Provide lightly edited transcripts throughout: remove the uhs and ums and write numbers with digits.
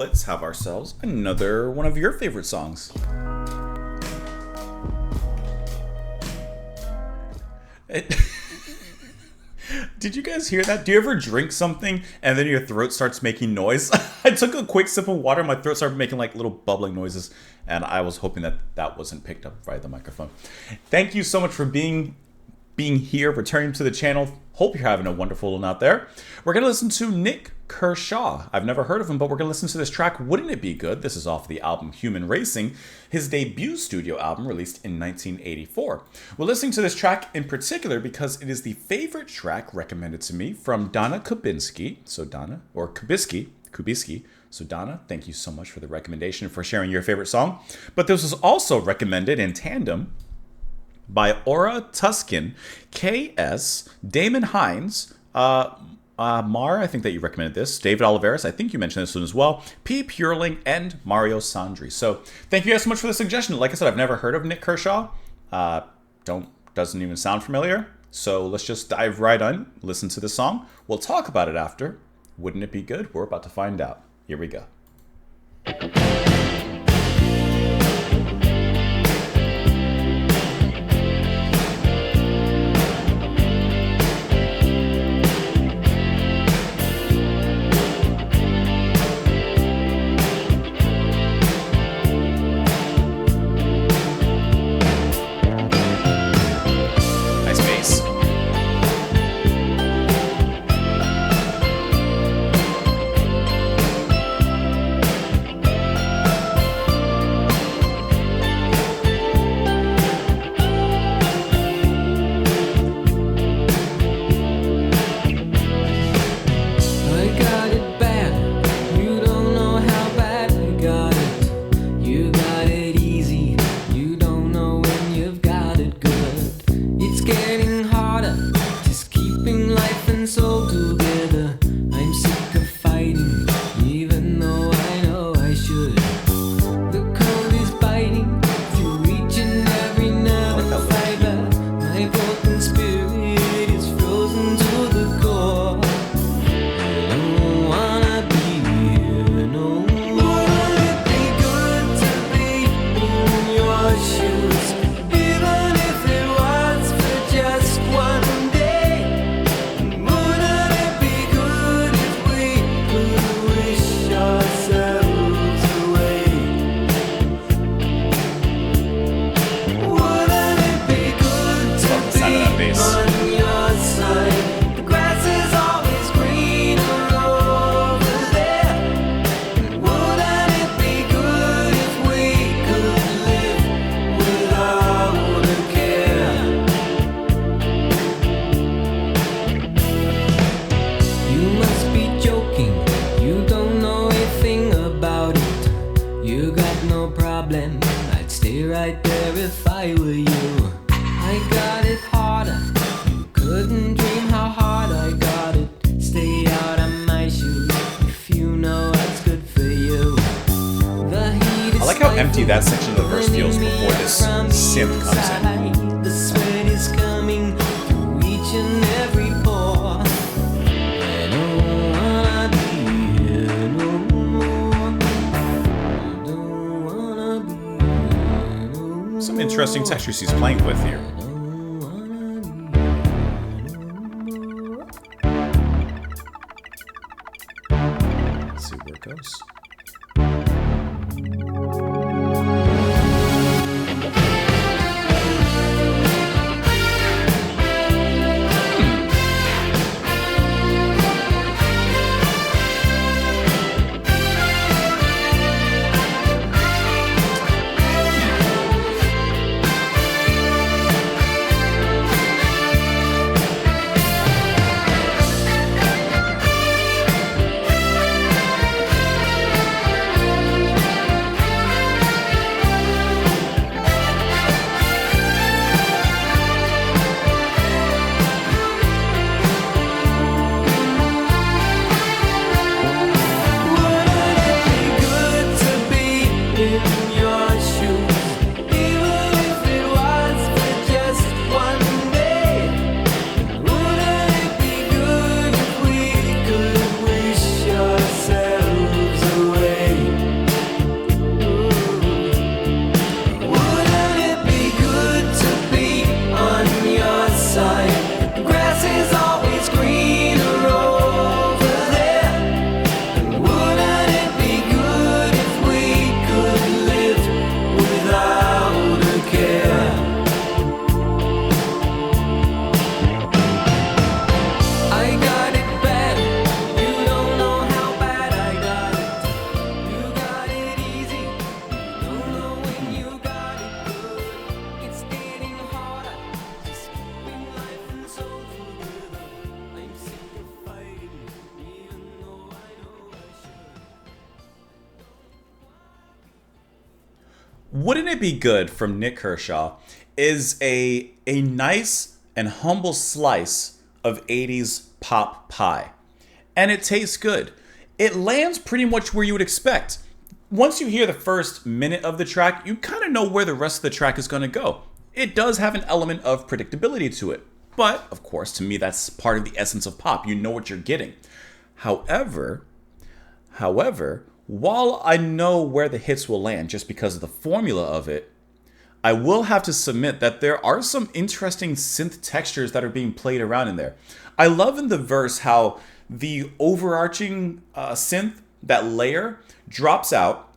Let's have ourselves another one of your favorite songs. It- Did you guys hear that? Do you ever drink something and then your throat starts making noise? I took a quick sip of water, my throat started making like little bubbling noises, and I was hoping that that wasn't picked up by the microphone. Thank you so much for being here, returning to the channel. Hope you're having a wonderful one out there. We're going to listen to Nick Kershaw. I've never heard of him, but we're going to listen to this track, Wouldn't It Be Good? This is off the album Human Racing, his debut studio album released in 1984. We're listening to this track in particular because it is the favorite track recommended to me from Donna Kubinski. So Donna, or Kubisky. So Donna, thank you so much for the recommendation, for sharing your favorite song. But this was also recommended in tandem by Aura Tuskin, KS, Damon Hines, Mar, I think that you recommended this, David Oliveris, I think you mentioned this one as well, P. Pureling, and Mario Sandri. So thank you guys so much for the suggestion. Like I said, I've never heard of Nick Kershaw. Doesn't even sound familiar. So let's just dive right on, listen to the song. We'll talk about it after. Wouldn't it be good? We're about to find out. Here we go. Empty that section of the verse feels before this synth comes in. The sweat is coming through each and every pore. I don't wanna be here no more. I don't wanna be here no more. Some interesting textures he's playing with here. Let's see where it goes. Wouldn't It Be Good from Nick Kershaw is a nice and humble slice of 80s pop pie. And it tastes good. It lands pretty much where you would expect. Once you hear the first minute of the track, you kind of know where the rest of the track is going to go. It does have an element of predictability to it. But, of course, to me, that's part of the essence of pop. You know what you're getting. However, while I know where the hits will land just because of the formula of it, I will have to submit that there are some interesting synth textures that are being played around in there. I love in the verse how the overarching synth, that layer, drops out.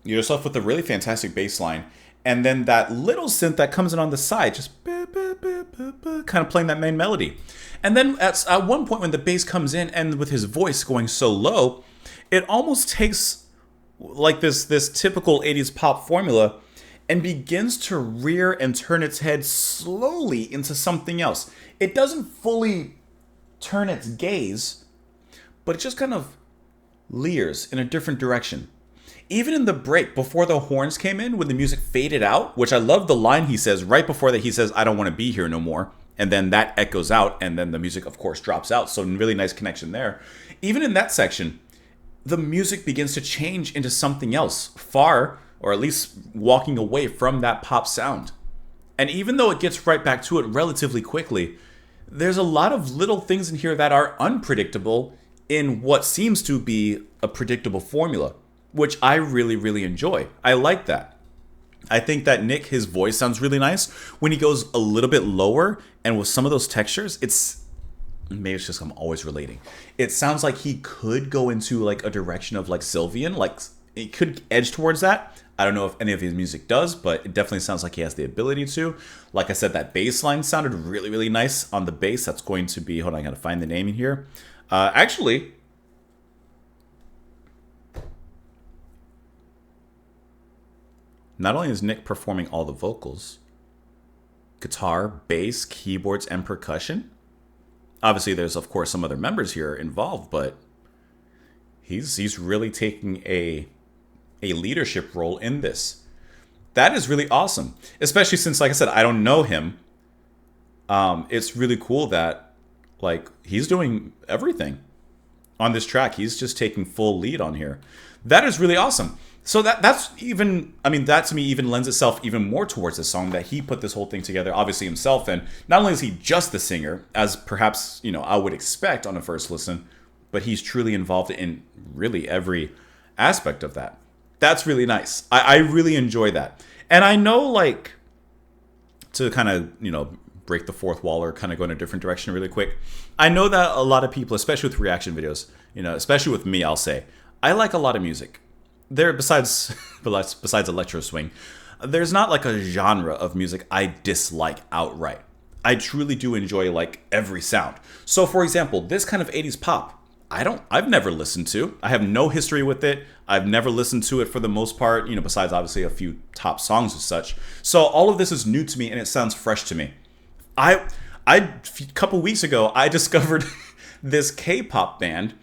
You're just left with a really fantastic bass line. And then that little synth that comes in on the side, just kind of playing that main melody. And then at one point when the bass comes in and with his voice going so low, it almost takes like this typical 80s pop formula and begins to rear and turn its head slowly into something else. It doesn't fully turn its gaze, but it just kind of leers in a different direction. Even in the break, before the horns came in, when the music faded out, which I love the line he says right before that, he says, "I don't want to be here no more." And then that echoes out, and then the music, of course, drops out. So really nice connection there. Even in that section, the music begins to change into something else, far, or at least walking away from that pop sound. And even though it gets right back to it relatively quickly, there's a lot of little things in here that are unpredictable in what seems to be a predictable formula, which I really, really enjoy. I like that. I think that Nick, his voice sounds really nice. When he goes a little bit lower and with some of those textures, maybe it's just I'm always relating. It sounds like he could go into like a direction of like Sylvian, like it could edge towards that. I don't know if any of his music does, but it definitely sounds like he has the ability to. Like I said, that bass line sounded really, really nice on the bass. That's going to be, hold on, I gotta find the name in here. Actually, not only is Nick performing all the vocals, guitar, bass, keyboards, and percussion. Obviously, there's of course some other members here involved, but he's really taking a leadership role in this. That is really awesome, especially since, like I said, I don't know him. It's really cool that like he's doing everything on this track. He's just taking full lead on here. That is really awesome. So that's even, I mean, that to me even lends itself even more towards the song, that he put this whole thing together, obviously himself. And not only is he just the singer, as perhaps, I would expect on a first listen, but he's truly involved in really every aspect of that. That's really nice. I really enjoy that. And I know, like, to kind of, break the fourth wall or kind of go in a different direction really quick, I know that a lot of people, especially with reaction videos, especially with me, I'll say, I like a lot of music. Besides electro swing, there's not like a genre of music I dislike outright. I truly do enjoy like every sound. So for example, this kind of 80s pop, I've never listened to. I have no history with it. I've never listened to it for the most part, besides obviously a few top songs and such. So all of this is new to me and it sounds fresh to me. A couple weeks ago, I discovered this K-pop band,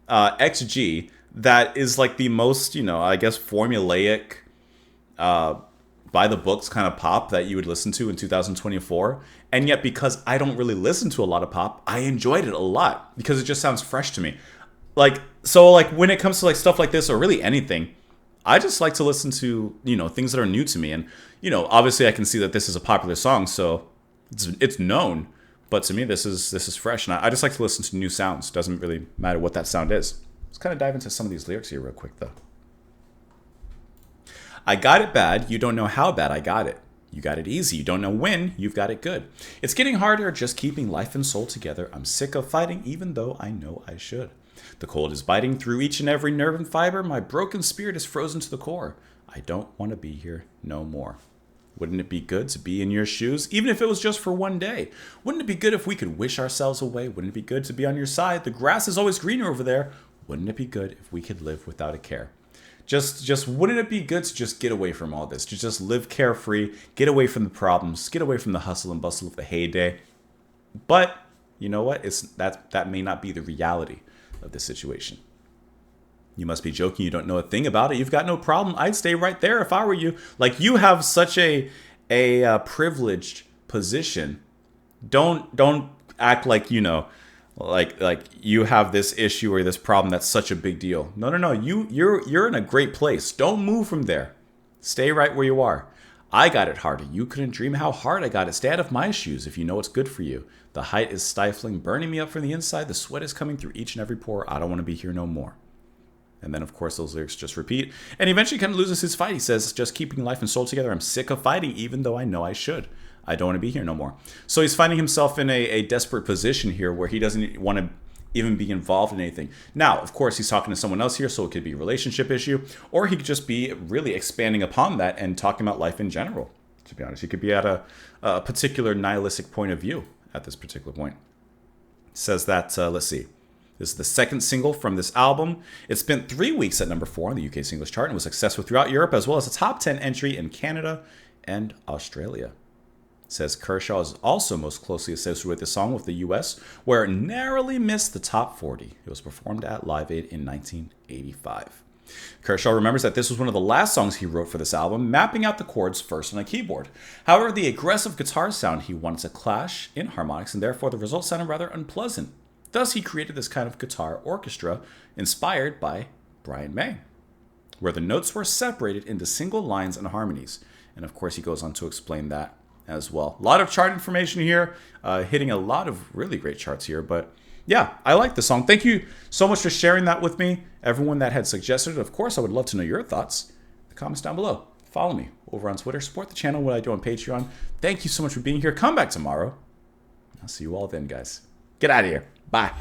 XG, that is like the most, I guess, formulaic, by the books kind of pop that you would listen to in 2024. And yet, because I don't really listen to a lot of pop, I enjoyed it a lot because it just sounds fresh to me. So when it comes to like stuff like this or really anything, I just like to listen to, things that are new to me. And, obviously I can see that this is a popular song, so it's known. But to me, this is fresh. And I just like to listen to new sounds. Doesn't really matter what that sound is. Let's kind of dive into some of these lyrics here real quick, though. I got it bad, you don't know how bad I got it. You got it easy, you don't know when, you've got it good. It's getting harder just keeping life and soul together. I'm sick of fighting even though I know I should. The cold is biting through each and every nerve and fiber. My broken spirit is frozen to the core. I don't want to be here no more. Wouldn't it be good to be in your shoes, even if it was just for one day? Wouldn't it be good if we could wish ourselves away? Wouldn't it be good to be on your side? The grass is always greener over there. Wouldn't it be good if we could live without a care? Just wouldn't it be good to just get away from all this? To just live carefree, get away from the problems, get away from the hustle and bustle of the heyday. But you know what? That may not be the reality of this situation. You must be joking. You don't know a thing about it. You've got no problem. I'd stay right there if I were you. Like, you have such a privileged position. Don't act like, you know, like you have this issue or this problem that's such a big deal. No. You're in a great place. Don't move from there. Stay right where you are. I got it harder. You couldn't dream how hard I got it. Stay out of my shoes if you know what's good for you. The height is stifling, burning me up from the inside. The sweat is coming through each and every pore. I don't want to be here no more. And then, of course, those lyrics just repeat. And he eventually kind of loses his fight. He says, just keeping life and soul together. I'm sick of fighting, even though I know I should. I don't want to be here no more. So he's finding himself in a desperate position here where he doesn't want to even be involved in anything. Now, of course, he's talking to someone else here, so it could be a relationship issue. Or he could just be really expanding upon that and talking about life in general, to be honest. He could be at a particular nihilistic point of view at this particular point. It says that, let's see. This is the second single from this album. It spent 3 weeks at number 4 on the UK singles chart and was successful throughout Europe, as well as a top 10 entry in Canada and Australia. It says Kershaw is also most closely associated with the song with the US, where it narrowly missed the top 40. It was performed at Live Aid in 1985. Kershaw remembers that this was one of the last songs he wrote for this album, mapping out the chords first on a keyboard. However, the aggressive guitar sound he wanted to clash in harmonics, and therefore the result sounded rather unpleasant. Thus, he created this kind of guitar orchestra inspired by Brian May, where the notes were separated into single lines and harmonies. And of course, he goes on to explain that as well. A lot of chart information here, hitting a lot of really great charts here. But yeah, I like the song. Thank you so much for sharing that with me. Everyone that had suggested it, of course, I would love to know your thoughts in the comments down below. Follow me over on Twitter. Support the channel, what I do on Patreon. Thank you so much for being here. Come back tomorrow. I'll see you all then, guys. Get out of here. Bye.